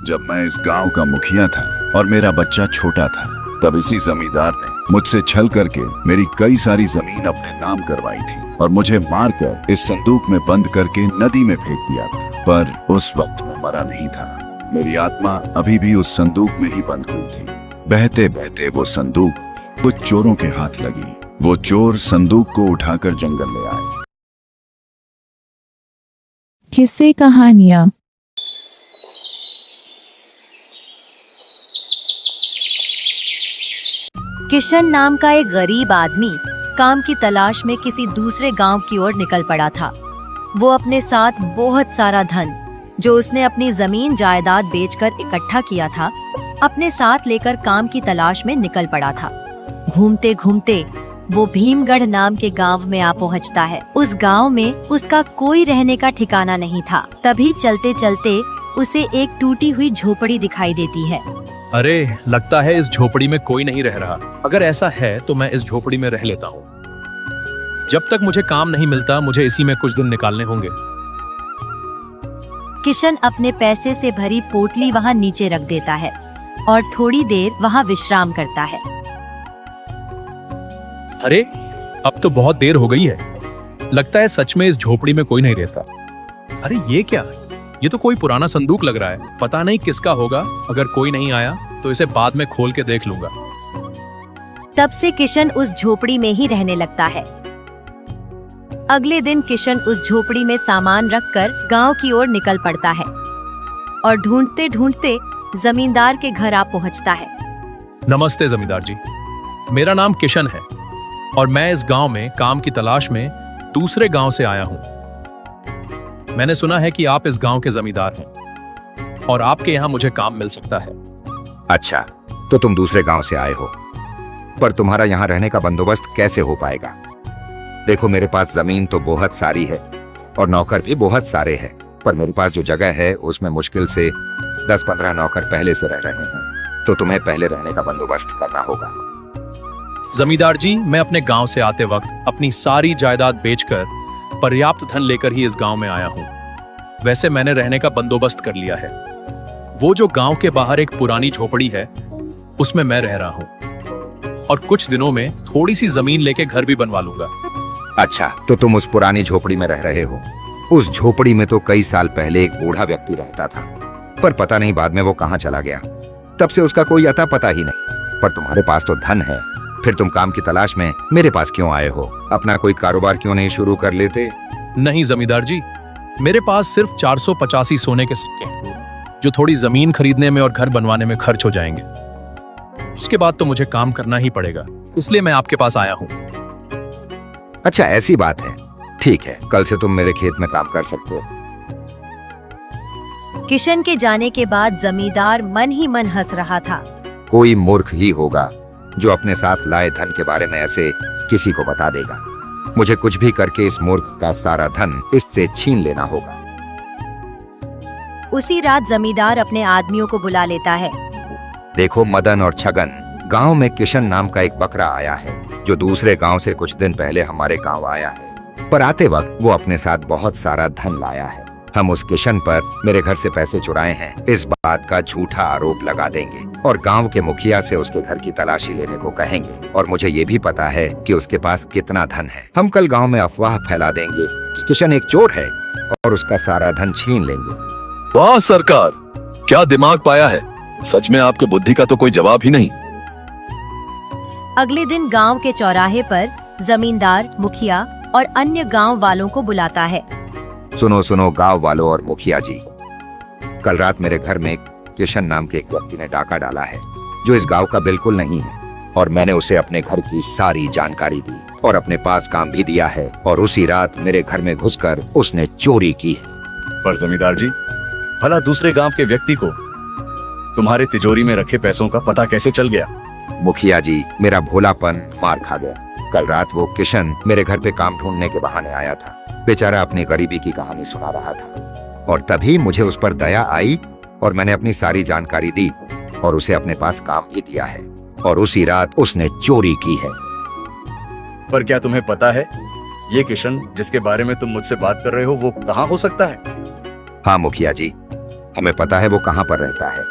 जब मैं इस गांव का मुखिया था और मेरा बच्चा छोटा था, तब इसी जमींदार ने मुझसे छल करके मेरी कई सारी जमीन अपने नाम करवाई थी और मुझे मारकर इस संदूक में बंद करके नदी में फेंक दिया था। पर उस वक्त मैं मरा नहीं था। मेरी आत्मा अभी भी उस संदूक में ही बंद हुई थी। बहते बहते वो संदूक कुछ चोरों के हाथ लगी। वो चोर संदूक को उठाकर जंगल ले आए। किस्से कहानियाँ। किशन नाम का एक गरीब आदमी काम की तलाश में किसी दूसरे गांव की ओर निकल पड़ा था। वो अपने साथ बहुत सारा धन, जो उसने अपनी जमीन जायदाद बेचकर इकट्ठा किया था, अपने साथ लेकर काम की तलाश में निकल पड़ा था। घूमते घूमते वो भीमगढ़ नाम के गांव में आ पहुंचता है। उस गांव में उसका कोई रहने का ठिकाना नहीं था। तभी चलते चलते उसे एक टूटी हुई झोपड़ी दिखाई देती है। अरे, लगता है इस झोपड़ी में कोई नहीं रह रहा। अगर ऐसा है तो मैं इस झोपड़ी में रह लेता हूँ। जब तक मुझे काम नहीं मिलता, मुझे इसी में कुछ दिन निकालने होंगे। किशन अपने पैसे से भरी पोटली वहाँ नीचे रख देता है और थोड़ी देर वहाँ विश्राम करता है। अरे, अब तो बहुत देर हो गई है। लगता है सच में इस झोपड़ी में कोई नहीं रहता। अरे ये क्या? ये तो कोई पुराना संदूक लग रहा है। पता नहीं किसका होगा। अगर कोई नहीं आया तो इसे बाद में खोल के देख लूंगा। तब से किशन उस झोपड़ी में ही रहने लगता है। अगले दिन किशन उस झोपड़ी में सामान रखकर गांव की ओर निकल पड़ता है और ढूंढते ढूंढते जमींदार के घर आ पहुंचता है। नमस्ते जमींदार जी, मेरा नाम किशन है और मैं इस गांव में काम की तलाश में दूसरे गांव से आया हूं। मैंने सुना है कि आप इस गांव के जमींदार हैं और आपके यहाँ मुझे काम मिल सकता है। अच्छा, तो तुम दूसरे गांव से आए हो, पर तुम्हारा यहाँ रहने का बंदोबस्त कैसे हो पाएगा? देखो, मेरे पास जमीन तो बहुत सारी है और नौकर भी बहुत सारे हैं, पर मेरे पास जो जगह है उसमें मुश्किल से 10-15 नौकर पहले से रह रहे हैं, तो तुम्हें पहले रहने का बंदोबस्त करना होगा। जमींदार जी, मैं अपने गांव से आते वक्त अपनी सारी जायदाद बेचकर पर्याप्त धन लेकर ही इस गांव में आया हूं। वैसे मैंने रहने का बंदोबस्त कर लिया है। वो जो गांव के बाहर एक पुरानी झोपड़ी है, उसमें मैं रह रहा हूं और कुछ दिनों में थोड़ी सी जमीन लेके घर भी बनवा लूंगा। अच्छा, तो तुम उस पुरानी झोपड़ी में रह रहे हो। उस झोपड़ी में तो कई साल पहले एक बूढ़ा व्यक्ति रहता था, पर पता नहीं बाद में वो कहाँ चला गया। तब से उसका कोई अता पता ही नहीं। पर तुम्हारे पास तो धन है, फिर तुम काम की तलाश में मेरे पास क्यों आए हो? अपना कोई कारोबार क्यों नहीं शुरू कर लेते? नहीं जमींदार जी, मेरे पास सिर्फ 485 सोने के सिक्के हैं, जो थोड़ी जमीन खरीदने में और घर बनवाने में खर्च हो जाएंगे। उसके बाद तो मुझे काम करना ही पड़ेगा, इसलिए मैं आपके पास आया हूँ। अच्छा, ऐसी बात है। ठीक है, कल से तुम मेरे खेत में काम कर सकते हो। किशन के जाने के बाद जमींदार मन ही मन हंस रहा था। कोई मूर्ख ही होगा जो अपने साथ लाए धन के बारे में ऐसे किसी को बता देगा। मुझे कुछ भी करके इस मूर्ख का सारा धन इससे छीन लेना होगा। उसी रात जमींदार अपने आदमियों को बुला लेता है। देखो मदन और छगन, गांव में किशन नाम का एक बकरा आया है, जो दूसरे गांव से कुछ दिन पहले हमारे गांव आया है। पर आते वक्त वो अपने साथ बहुत सारा धन लाया है। हम उस किशन पर मेरे घर से पैसे चुराए हैं, इस बात का झूठा आरोप लगा देंगे और गांव के मुखिया से उसके घर की तलाशी लेने को कहेंगे। और मुझे ये भी पता है कि उसके पास कितना धन है। हम कल गांव में अफवाह फैला देंगे कि किशन एक चोर है और उसका सारा धन छीन लेंगे। वाह सरकार, क्या दिमाग पाया है। सच में आपके बुद्धि का तो कोई जवाब ही नहीं। अगले दिन गांव के चौराहे पर जमींदार, मुखिया और अन्य गांव वालों को बुलाता है। सुनो सुनो गांव वालों और मुखिया जी, कल रात मेरे घर में किशन नाम के एक व्यक्ति ने डाका डाला है, जो इस गांव का बिल्कुल नहीं है, और मैंने उसे अपने घर की सारी जानकारी दी और अपने पास काम भी दिया है, और उसी रात मेरे घर में घुसकर उसने चोरी की है। पर जमींदार जी, भला दूसरे गांव के व्यक्ति को तुम्हारे तिजोरी में रखे पैसों का पता कैसे चल गया? मुखिया जी, मेरा भोलापन मार खा गया। कल रात वो किशन मेरे घर पे काम ढूंढने के बहाने आया था। बेचारा अपनी गरीबी की कहानी सुना रहा था और तभी मुझे उस पर दया आई और मैंने अपनी सारी जानकारी दी और उसे अपने पास काम भी दिया है, और उसी रात उसने चोरी की है। पर क्या तुम्हें पता है ये किशन जिसके बारे में तुम मुझसे बात कर रहे हो वो कहाँ हो सकता है? हाँ मुखिया जी, हमें पता है वो कहाँ पर रहता है,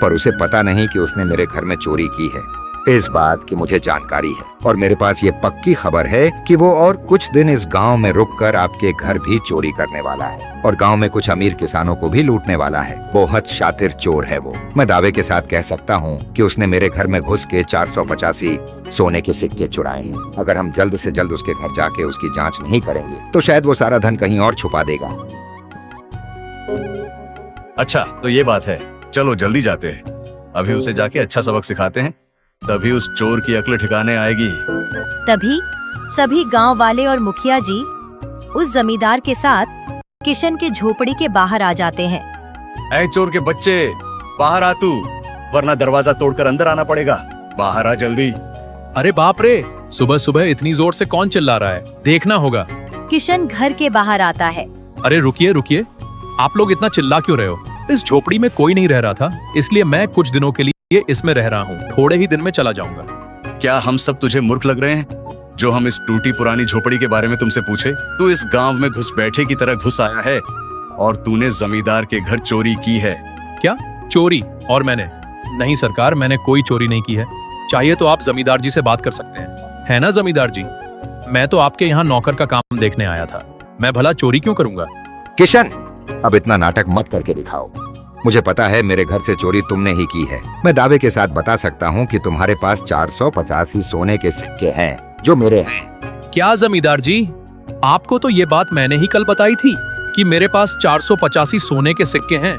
पर उसे पता नहीं कि उसने मेरे घर में चोरी की है। इस बात की मुझे जानकारी है और मेरे पास ये पक्की खबर है कि वो और कुछ दिन इस गांव में रुककर आपके घर भी चोरी करने वाला है और गांव में कुछ अमीर किसानों को भी लूटने वाला है। बहुत शातिर चोर है वो। मैं दावे के साथ कह सकता हूँ कि उसने मेरे घर में घुस के 485 सोने के सिक्के चुराए हैं। अगर हम जल्द से जल्द उसके घर जाके उसकी जांच नहीं करेंगे तो शायद वो सारा धन कहीं और छुपा देगा। अच्छा तो ये बात है, चलो जल्दी जाते हैं। अभी उसे जाके अच्छा सबक सिखाते हैं, तभी उस चोर की अक्ल ठिकाने आएगी। तभी सभी गांव वाले और मुखिया जी उस जमींदार के साथ किशन के झोपड़ी के बाहर आ जाते हैं। ऐ चोर के बच्चे, बाहर आ तू, वरना दरवाजा तोड़कर अंदर आना पड़ेगा। बाहर आ जल्दी। अरे बाप रे, सुबह सुबह इतनी जोर से कौन चिल्ला रहा है? देखना होगा। किशन घर के बाहर आता है। अरे रुकिए रुकिए, आप लोग इतना चिल्ला क्यों रहे हो? इस झोपड़ी में कोई नहीं रह रहा था, इसलिए मैं कुछ दिनों के लिए इसमें रह रहा हूँ। थोड़े ही दिन में चला जाऊंगा। क्या हम सब तुझे मूर्ख लग रहे हैं जो हम इस टूटी पुरानी झोपड़ी के बारे में तुमसे पूछे? तू इस गांव में घुसपैठे की तरह घुस आया है और तूने जमींदार के घर चोरी की है। क्या चोरी? और मैंने? नहीं सरकार, मैंने कोई चोरी नहीं की है। चाहिए तो आप जमींदार जी से बात कर सकते हैं। है ना जमींदार जी? मैं तो आपके यहाँ नौकर का काम देखने आया था। मैं भला चोरी क्यों करूंगा? किशन, अब इतना नाटक मत करके दिखाओ। मुझे पता है मेरे घर से चोरी तुमने ही की है। मैं दावे के साथ बता सकता हूँ कि तुम्हारे पास 485 सोने के सिक्के हैं जो मेरे हैं। क्या जमींदार जी, आपको तो ये बात मैंने ही कल बताई थी कि मेरे पास 485 सोने के सिक्के हैं।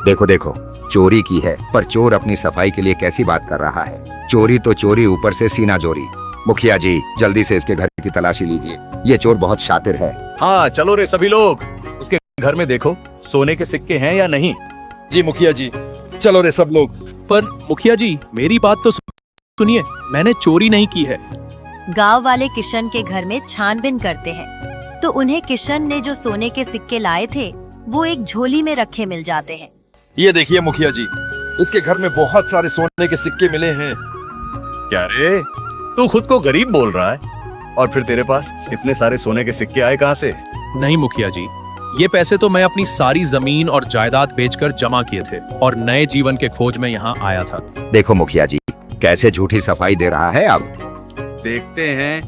देखो देखो, चोरी की है, पर चोर अपनी सफाई के लिए कैसी बात कर रहा है। चोरी तो चोरी, ऊपर से सीना चोरी। मुखिया जी, जल्दी से इसके घर की तलाशी लीजिए। ये चोर बहुत शातिर है। हाँ चलो रे सभी लोग, उसके घर में देखो सोने के सिक्के हैं या नहीं। जी मुखिया जी, चलो रे सब लोग। पर मुखिया जी, मेरी बात तो सुनिए, मैंने चोरी नहीं की है। गांव वाले किशन के घर में छानबीन करते हैं तो उन्हें किशन ने जो सोने के सिक्के लाए थे वो एक झोली में रखे मिल जाते हैं। ये देखिए मुखिया जी, इसके घर में बहुत सारे सोने के सिक्के मिले हैं। क्या रे, तू खुद को गरीब बोल रहा है और फिर तेरे पास इतने सारे सोने के सिक्के आए कहाँ से? नहीं मुखिया जी, ये पैसे तो मैं अपनी सारी जमीन और जायदाद बेचकर जमा किए थे और नए जीवन के खोज में यहाँ आया था। देखो मुखिया जी, कैसे झूठी सफाई दे रहा है। अब देखते हैं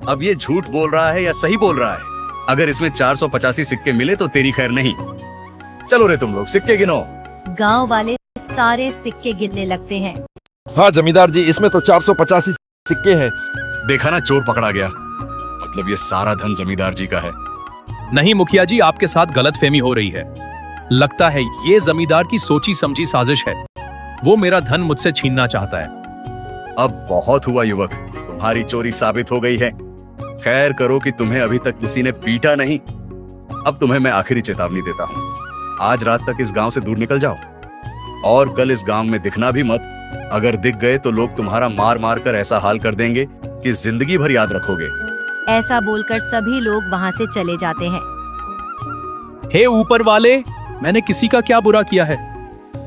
अब ये झूठ बोल रहा है या सही बोल रहा है। अगर इसमें 485 सिक्के मिले तो तेरी खैर नहीं। चलो रे तुम लोग सिक्के गिनो। गांव वाले सारे सिक्के गिनने लगते हैं। हाँ जमींदार जी, इसमें तो 485 सिक्के हैं। देखा ना, चोर पकड़ा गया। मतलब ये सारा धन जमींदार जी का है। नहीं मुखिया जी, आपके साथ गलतफहमी हो रही है। लगता है ये जमींदार की सोची समझी साजिश है। वो मेरा धन मुझसे छीनना चाहता है। अब बहुत हुआ युवक, तुम्हारी चोरी साबित हो गई है। खैर करो कि तुम्हें अभी तक किसी ने पीटा नहीं। अब तुम्हें मैं आखिरी चेतावनी देता हूँ, आज रात तक इस गांव से दूर निकल जाओ और कल इस गांव में दिखना भी मत। अगर दिख गए तो लोग तुम्हारा मार मार कर ऐसा हाल कर देंगे कि जिंदगी भर याद रखोगे। ऐसा बोलकर सभी लोग वहाँ से चले जाते हैं। हे ऊपर वाले, मैंने किसी का क्या बुरा किया है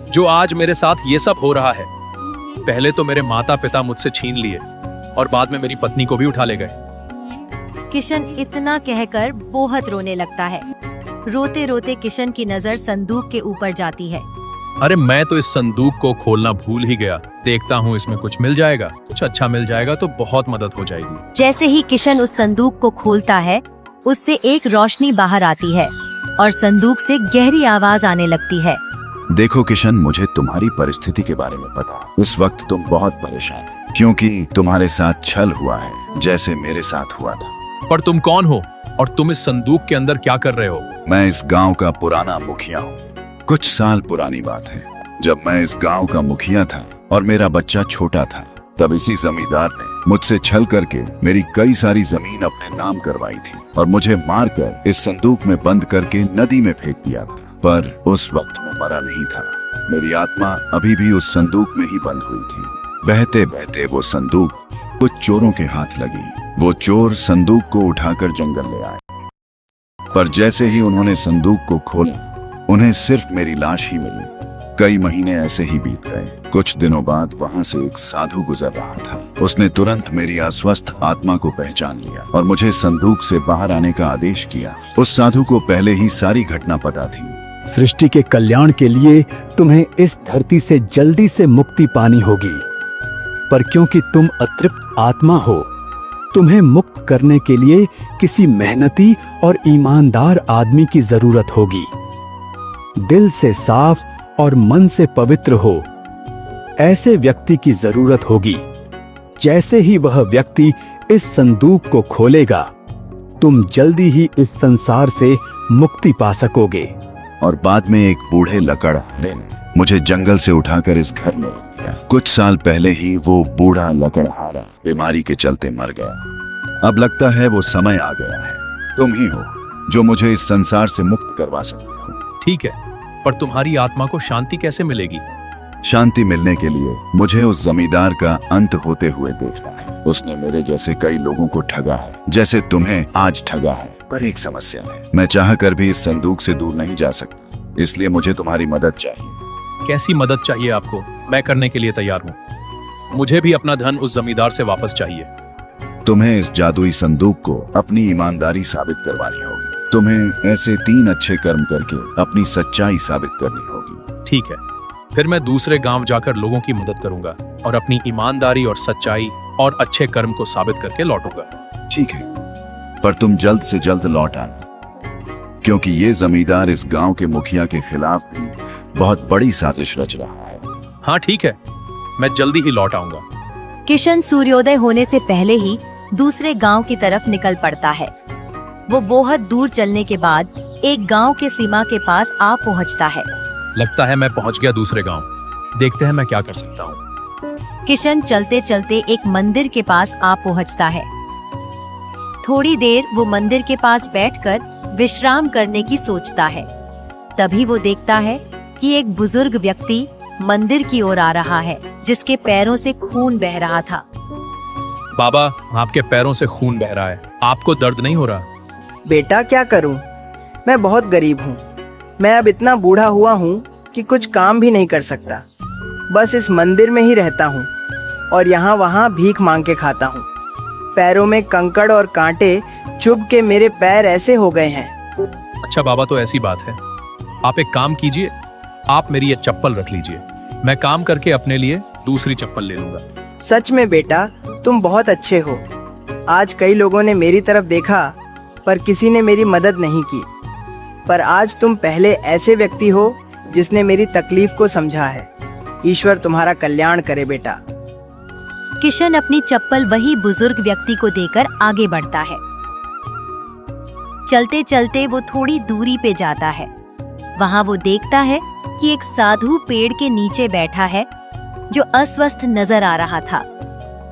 जो आज मेरे साथ ये सब हो रहा है? पहले तो मेरे माता पिता मुझसे छीन लिए और बाद में मेरी पत्नी को भी उठा ले गए। किशन इतना कहकर बहुत रोने लगता है। रोते रोते किशन की नजर संदूक के ऊपर जाती है। अरे मैं तो इस संदूक को खोलना भूल ही गया। देखता हूँ इसमें कुछ मिल जाएगा, कुछ अच्छा मिल जाएगा तो बहुत मदद हो जाएगी। जैसे ही किशन उस संदूक को खोलता है, उससे एक रोशनी बाहर आती है और संदूक से गहरी आवाज आने लगती है। देखो किशन, मुझे तुम्हारी परिस्थिति के बारे में पता है। इस वक्त तुम बहुत परेशान हो क्योंकि तुम्हारे साथ छल हुआ है, जैसे मेरे साथ हुआ था। पर तुम कौन हो और तुम इस संदूक के अंदर क्या कर रहे हो? मैं इस गांव का पुराना मुखिया हूँ। कुछ साल पुरानी बात है, जब मैं इस गांव का मुखिया था और मेरा बच्चा छोटा था, तब इसी जमींदार ने मुझसे छल करके मेरी कई सारी जमीन अपने नाम करवाई थी और मुझे मारकर इस संदूक में बंद करके नदी में फेंक दिया था। पर उस वक्त मैं मरा नहीं था। मेरी आत्मा अभी भी उस संदूक में ही बंद हुई थी। बहते बहते वो संदूक कुछ चोरों के हाथ लगी। वो चोर संदूक को उठाकर जंगल ले आए, पर जैसे ही उन्होंने संदूक को खोला, उन्हें सिर्फ मेरी लाश ही मिली। कई महीने ऐसे ही बीत गए। कुछ दिनों बाद वहां से एक साधु गुजर रहा था। उसने तुरंत मेरी अस्वस्थ आत्मा को पहचान लिया और मुझे संदूक से बाहर आने का आदेश किया। उस साधु को पहले ही सारी घटना पता थी। सृष्टि के कल्याण के लिए तुम्हें इस धरती से जल्दी से मुक्ति पानी होगी, पर क्योंकि तुम अतृप्त आत्मा हो, तुम्हें मुक्त करने के लिए किसी मेहनती और ईमानदार आदमी की जरूरत होगी। दिल से साफ और मन से पवित्र हो, ऐसे व्यक्ति की जरूरत होगी। जैसे ही वह व्यक्ति इस संदूक को खोलेगा, तुम जल्दी ही इस संसार से मुक्ति पा सकोगे। और बाद में एक बूढ़े लकड़हारे ने मुझे जंगल से उठाकर इस घर में रख दिया। कुछ साल पहले ही वो बूढ़ा लकड़हारा बीमारी के चलते मर गया। अब लगता है वो समय आ गया है। तुम ही हो जो मुझे इस संसार से मुक्त करवा सकते हो। ठीक है, पर तुम्हारी आत्मा को शांति कैसे मिलेगी? शांति मिलने के लिए मुझे उस जमींदार का अंत होते हुए देखना है। उसने मेरे जैसे कई लोगों को ठगा है, जैसे तुम्हें आज ठगा है। पर एक समस्या है, मैं चाह कर भी इस संदूक से दूर नहीं जा सकता, इसलिए मुझे तुम्हारी मदद चाहिए। कैसी मदद चाहिए आपको? मैं करने के लिए तैयार हूँ। मुझे भी अपना धन उस जमींदार से वापस चाहिए। तुम्हें इस जादुई संदूक को अपनी ईमानदारी साबित करवानी होगी। तुम्हें ऐसे 3 अच्छे कर्म करके अपनी सच्चाई साबित करनी होगी। ठीक है, फिर मैं दूसरे गांव जाकर लोगों की मदद करूंगा और अपनी ईमानदारी और सच्चाई और अच्छे कर्म को साबित करके लौटूंगा। ठीक है, पर तुम जल्द से जल्द लौट आना, क्योंकि ये जमींदार इस गांव के मुखिया के खिलाफ भी बहुत बड़ी साजिश रच रहा है। हाँ ठीक है, मैं जल्दी ही लौट आऊंगा। किशन सूर्योदय होने से पहले ही दूसरे गांव की तरफ निकल पड़ता है। वो बहुत दूर चलने के बाद एक गांव के सीमा के पास आ पहुंचता है। लगता है मैं पहुंच गया दूसरे गांव। देखते हैं मैं क्या कर सकता हूँ। किशन चलते चलते एक मंदिर के पास आ पहुंचता है। थोड़ी देर वो मंदिर के पास बैठकर विश्राम करने की सोचता है। तभी वो देखता है कि एक बुजुर्ग व्यक्ति मंदिर की ओर आ रहा है, जिसके पैरों से खून बह रहा था। बाबा, आपके पैरों से खून बह रहा है, आपको दर्द नहीं हो रहा? बेटा क्या करूं, मैं बहुत गरीब हूं। मैं अब इतना बूढ़ा हुआ हूं कि कुछ काम भी नहीं कर सकता। बस इस मंदिर में ही रहता हूं और यहाँ वहाँ भीख मांग के खाता हूं। पैरों में कंकड़ और कांटे चुभ के मेरे पैर ऐसे हो गए हैं। अच्छा बाबा, तो ऐसी बात है। आप एक काम कीजिए, आप मेरी ये चप्पल रख लीजिए। मैं काम करके अपने लिए दूसरी चप्पल ले लूंगा। सच में बेटा, तुम बहुत अच्छे हो। आज कई लोगों ने मेरी तरफ देखा, पर किसी ने मेरी मदद नहीं की। पर आज तुम पहले ऐसे व्यक्ति हो जिसने मेरी तकलीफ को समझा है। ईश्वर तुम्हारा कल्याण करे बेटा। किशन अपनी चप्पल वही बुजुर्ग व्यक्ति को देकर आगे बढ़ता है। चलते चलते वो थोड़ी दूरी पे जाता है। वहाँ वो देखता है कि एक साधु पेड़ के नीचे बैठा है, जो अस्वस्थ नजर आ रहा था।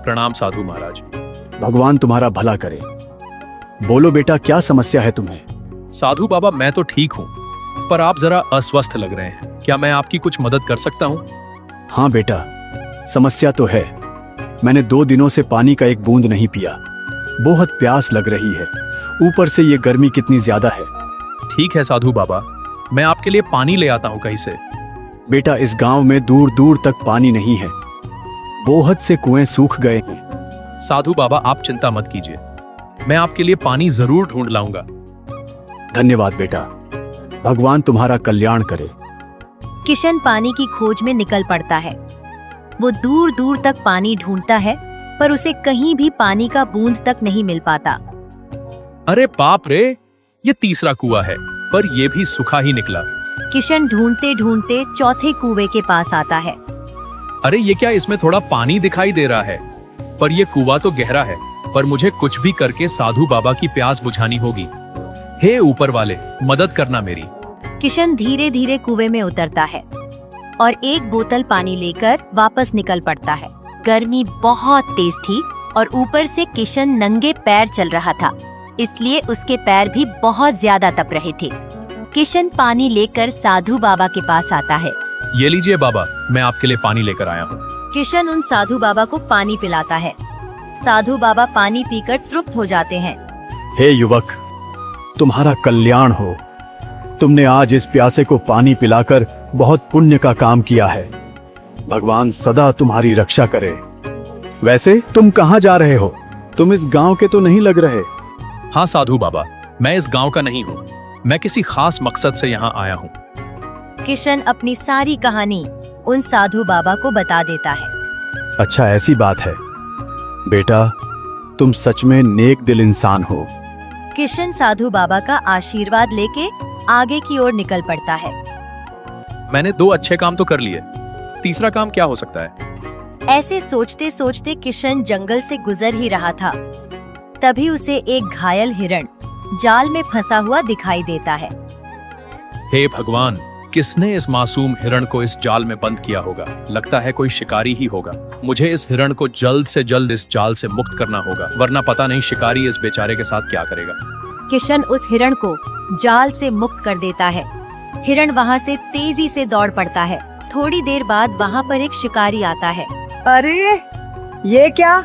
प्रणाम साधु महाराज। भगवान तुम्हारा भला करे। बोलो बेटा, क्या समस्या है तुम्हें? साधु बाबा, मैं तो ठीक हूँ, पर आप जरा अस्वस्थ लग रहे हैं। क्या मैं आपकी कुछ मदद कर सकता हूँ? हाँ बेटा, समस्या तो है। मैंने 2 दिनों से पानी का एक बूंद नहीं पिया। बहुत प्यास लग रही है, ऊपर से ये गर्मी कितनी ज्यादा है। ठीक है साधु बाबा, मैं आपके लिए पानी ले आता हूँ कहीं से। बेटा, इस गांव में दूर दूर तक पानी नहीं है। बहुत से कुएं सूख गए हैं। साधु बाबा, आप चिंता मत कीजिए, मैं आपके लिए पानी जरूर ढूंढ लाऊंगा। धन्यवाद बेटा, भगवान तुम्हारा कल्याण करे। किशन पानी की खोज में निकल पड़ता है। वो दूर दूर तक पानी ढूंढता है, पर उसे कहीं भी पानी का बूंद तक नहीं मिल पाता। अरे बाप रे, ये तीसरा कुआं है, पर ये भी सूखा ही निकला। किशन ढूंढते ढूंढते चौथे कुएं के पास आता है। अरे ये क्या, इसमें थोड़ा पानी दिखाई दे रहा है, पर ये कुआं तो गहरा है। पर मुझे कुछ भी करके साधु बाबा की प्यास बुझानी होगी। हे ऊपर वाले, मदद करना मेरी। किशन धीरे धीरे कुएं में उतरता है और एक बोतल पानी लेकर वापस निकल पड़ता है। गर्मी बहुत तेज थी और ऊपर से किशन नंगे पैर चल रहा था, इसलिए उसके पैर भी बहुत ज्यादा तप रहे थे। किशन पानी लेकर साधु बाबा के पास आता है। ये लीजिए बाबा, मैं आपके लिए पानी लेकर आया हूँ। किशन उन साधु बाबा को पानी पिलाता है। साधु बाबा पानी पीकर तृप्त हो जाते हैं। हे युवक, तुम्हारा कल्याण हो। तुमने आज इस प्यासे को पानी पिलाकर बहुत पुण्य का काम किया है। भगवान सदा तुम्हारी रक्षा करे। वैसे तुम कहाँ जा रहे हो? तुम इस गांव के तो नहीं लग रहे। हाँ साधु बाबा, मैं इस गांव का नहीं हूँ। मैं किसी खास मकसद से यहाँ आया हूँ। किशन अपनी सारी कहानी उन साधु बाबा को बता देता है। अच्छा, ऐसी बात है। बेटा, तुम सच में नेक दिल इंसान हो। किशन साधु बाबा का आशीर्वाद लेके आगे की ओर निकल पड़ता है। मैंने 2 अच्छे काम तो कर लिए, तीसरा काम क्या हो सकता है? ऐसे सोचते सोचते किशन जंगल से गुजर ही रहा था, तभी उसे एक घायल हिरण जाल में फंसा हुआ दिखाई देता है। हे भगवान, किसने इस मासूम हिरण को इस जाल में बंद किया होगा? लगता है कोई शिकारी ही होगा। मुझे इस हिरण को जल्द से जल्द इस जाल से मुक्त करना होगा, वरना पता नहीं शिकारी इस बेचारे के साथ क्या करेगा। किशन उस हिरण को जाल से मुक्त कर देता है। हिरण वहाँ से तेजी से दौड़ पड़ता है। थोड़ी देर बाद वहाँ पर एक शिकारी आता है। अरे ये क्या?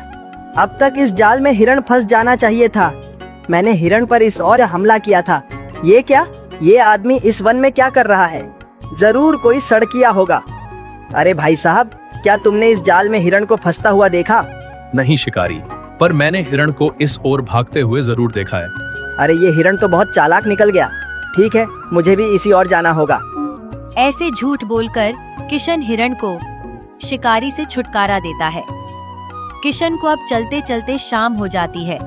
अब तक इस जाल में हिरण फंस जाना चाहिए था। मैंने हिरण पर इस और हमला किया था। ये क्या? ये आदमी इस वन में क्या कर रहा है? जरूर कोई सड़किया होगा। अरे भाई साहब, क्या तुमने इस जाल में हिरण को फंसता हुआ देखा? नहीं शिकारी, पर मैंने हिरण को इस ओर भागते हुए जरूर देखा है। अरे ये हिरण तो बहुत चालाक निकल गया। ठीक है, मुझे भी इसी ओर जाना होगा। ऐसे झूठ बोलकर किशन हिरण को शिकारी से छुटकारा देता है। किशन को अब चलते चलते शाम हो जाती है।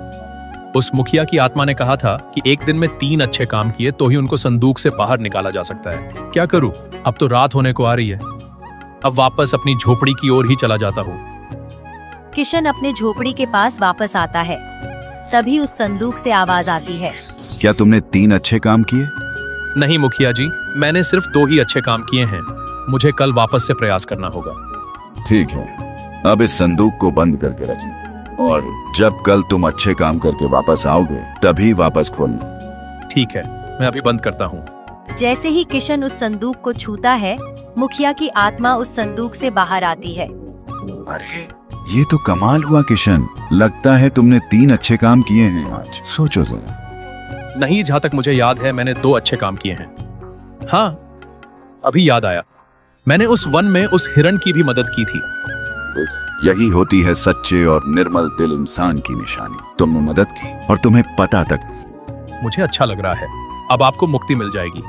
उस मुखिया की आत्मा ने कहा था कि एक दिन में 3 अच्छे काम किए तो ही उनको संदूक से बाहर निकाला जा सकता है। क्या करूं? अब तो रात होने को आ रही है। अब वापस अपनी झोपड़ी की ओर ही चला जाता हूँ। किशन अपने झोपड़ी के पास वापस आता है, तभी उस संदूक से आवाज आती है। क्या तुमने 3 अच्छे काम किए? नहीं मुखिया जी, मैंने सिर्फ 2 ही अच्छे काम किए हैं। मुझे कल वापस से प्रयास करना होगा। ठीक है, अब इस संदूक को बंद करके रखना और जब कल तुम अच्छे काम करके वापस आओगे तभी वापस खोलना। ठीक है, मैं अभी बंद करता हूँ। जैसे ही किशन उस संदूक को छूता है, मुखिया की आत्मा उस संदूक से बाहर आती है। अरे ये तो कमाल हुआ किशन, लगता है तुमने 3 अच्छे काम किए हैं आज। सोचो जरा। नहीं, जहाँ तक मुझे याद है मैंने 2 अच्छे काम किए हैं। हाँ, अभी याद आया, मैंने उस वन में उस हिरण की भी मदद की थी। यही होती है सच्चे और निर्मल दिल इंसान की निशानी। तुमने मदद की और तुम्हें पता तक नहीं। मुझे अच्छा लग रहा है, अब आपको मुक्ति मिल जाएगी।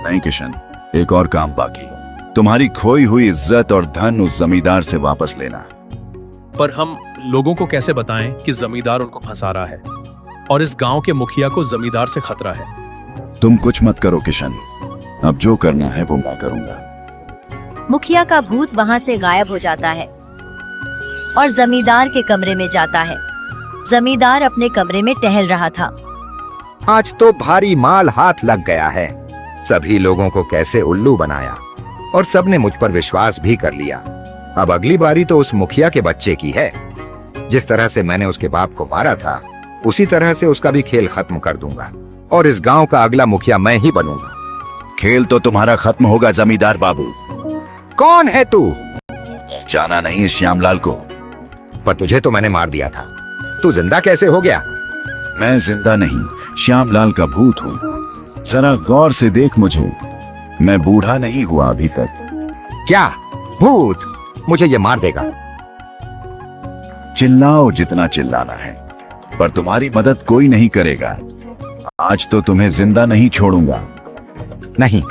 नहीं किशन, एक और काम बाकी है। तुम्हारी खोई हुई इज्जत और धन उस जमींदार से वापस लेना। पर हम लोगों को कैसे बताएं कि जमींदार उनको फंसा रहा है और इस गांव के मुखिया को जमींदार से खतरा है? तुम कुछ मत करो किशन, अब जो करना है वो मैं करूंगा। मुखिया का भूत वहाँ से गायब हो जाता है और जमींदार के कमरे में जाता है। जमींदार अपने कमरे में टहल रहा था। आज तो भारी माल हाथ लग गया है। सभी लोगों को कैसे उल्लू बनाया और सबने मुझ पर विश्वास भी कर लिया। अब अगली बारी तो उस मुखिया के बच्चे की है। जिस तरह से मैंने उसके बाप को मारा था, उसी तरह से उसका भी खेल खत्म कर दूंगा और इस गांव का अगला मुखिया मैं ही बनूंगा। खेल तो तुम्हारा खत्म होगा जमींदार बाबू। कौन है तू? जाना नहीं है श्यामलाल को। पर तुझे तो मैंने मार दिया था, तू जिंदा कैसे हो गया? मैं जिंदा नहीं, श्यामलाल का भूत हूँ। जरा गौर से देख मुझे, मैं बूढ़ा नहीं हुआ अभी तक। क्या भूत? मुझे ये मार देगा। चिल्लाओ जितना चिल्लाना है, पर तुम्हारी मदद कोई नहीं करेगा। आज तो तुम्हें जिंदा नहीं छोड़ूंगा। नहीं,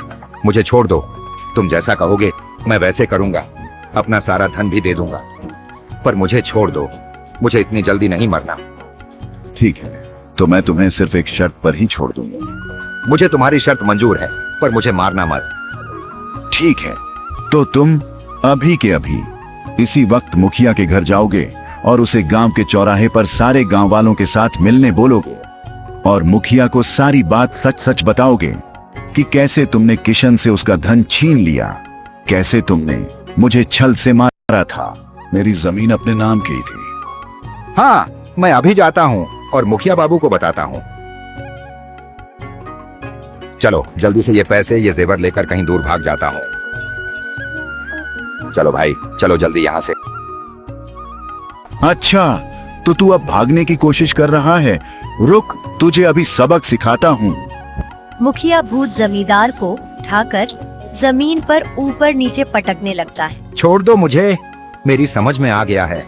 मुझे छोड़ दो। तुम जैसा कहोगे मैं वैसे करूंगा। अपना सारा धन भी दे दूंगा, पर मुझे छोड़ दो। मुझे इतनी जल्दी नहीं मरना। ठीक है, तो मैं तुम्हें सिर्फ एक शर्त पर ही छोड़ दूंगा। मुझे तुम्हारी शर्त मंजूर है, पर मुझे मारना मत। ठीक है, तो तुम अभी के अभी इसी वक्त मुखिया के घर जाओगे और उसे गांव के चौराहे पर सारे गांव वालों के साथ मिलने बोलोगे और मुखिया को सारी बात सच सच बताओगे कि कैसे तुमने किशन से उसका धन छीन लिया, कैसे तुमने मुझे छल से मारा था। मेरी जमीन अपने नाम की थी। हाँ, मैं अभी जाता हूँ और मुखिया बाबू को बताता हूँ। चलो जल्दी से ये पैसे, ये जेवर लेकर कहीं दूर भाग जाता हूँ। चलो भाई, चलो जल्दी यहाँ से। अच्छा, तो तू अब भागने की कोशिश कर रहा है? रुक, तुझे अभी सबक सिखाता हूँ। मुखिया भूत जमींदार को उठाकर जमीन पर ऊपर नीचे पटकने लगता है। छोड़ दो मुझे, मेरी समझ में आ गया है।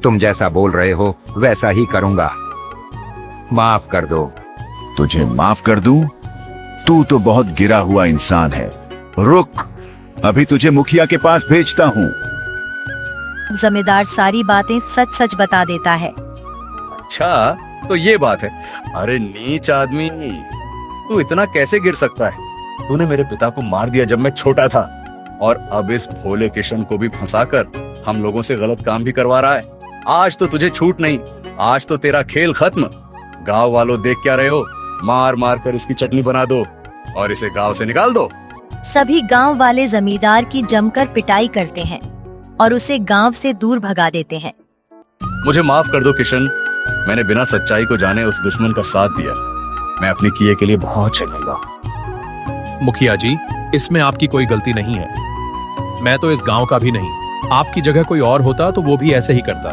तुम जैसा बोल रहे हो वैसा ही करूंगा। माफ कर दो। तुझे माफ कर दूं? तू तो बहुत गिरा हुआ इंसान है रुक, अभी तुझे मुखिया के पास भेजता हूँ। जमींदार सारी बातें सच सच बता देता है। अच्छा, तो ये बात है। अरे नीच आदमी, तू इतना कैसे गिर सकता है? तूने मेरे पिता को मार दिया जब मैं छोटा था, और अब इस भोले किशन को भी फंसाकर हम लोगों से गलत काम भी करवा रहा है। आज तो तुझे छूट नहीं, आज तो तेरा खेल खत्म। गांव वालों देख क्या रहे हो? मार मार कर इसकी चटनी बना दो और इसे गांव से निकाल दो। सभी गांव वाले जमींदार की जमकर पिटाई करते हैं और उसे गांव से दूर भगा देते हैं। मुझे माफ कर दो किशन, मैंने बिना सच्चाई को जाने उस दुश्मन का साथ दिया। मैं अपने किए के लिए बहुत शर्मिंदा। मुखिया जी, इसमें आपकी कोई गलती नहीं है। मैं तो इस गांव का भी नहीं। आपकी जगह कोई और होता तो वो भी ऐसे ही करता।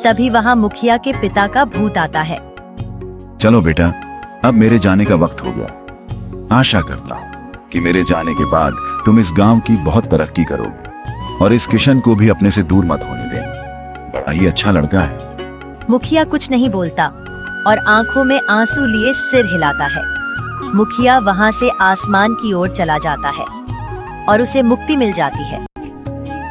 तभी वहां मुखिया के पिता का भूत आता है। चलो बेटा, अब मेरे जाने का वक्त हो गया। आशा करता हूँ कि मेरे जाने के बाद तुम इस गांव की बहुत तरक्की करोगे और इस किशन को भी अपने से दूर मत होने देना। बड़ा ही अच्छा लड़का है। मुखिया कुछ नहीं बोलता और आंखों में आंसू लिए सिर हिलाता है। मुखिया वहां से आसमान की ओर चला जाता है और उसे मुक्ति मिल जाती है।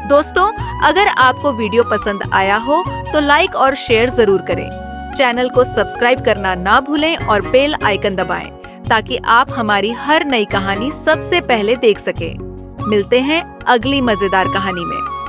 दोस्तों, अगर आपको वीडियो पसंद आया हो तो लाइक और शेयर जरूर करें। चैनल को सब्सक्राइब करना ना भूलें और बेल आइकन दबाएं ताकि आप हमारी हर नई कहानी सबसे पहले देख सकें। मिलते हैं अगली मजेदार कहानी में।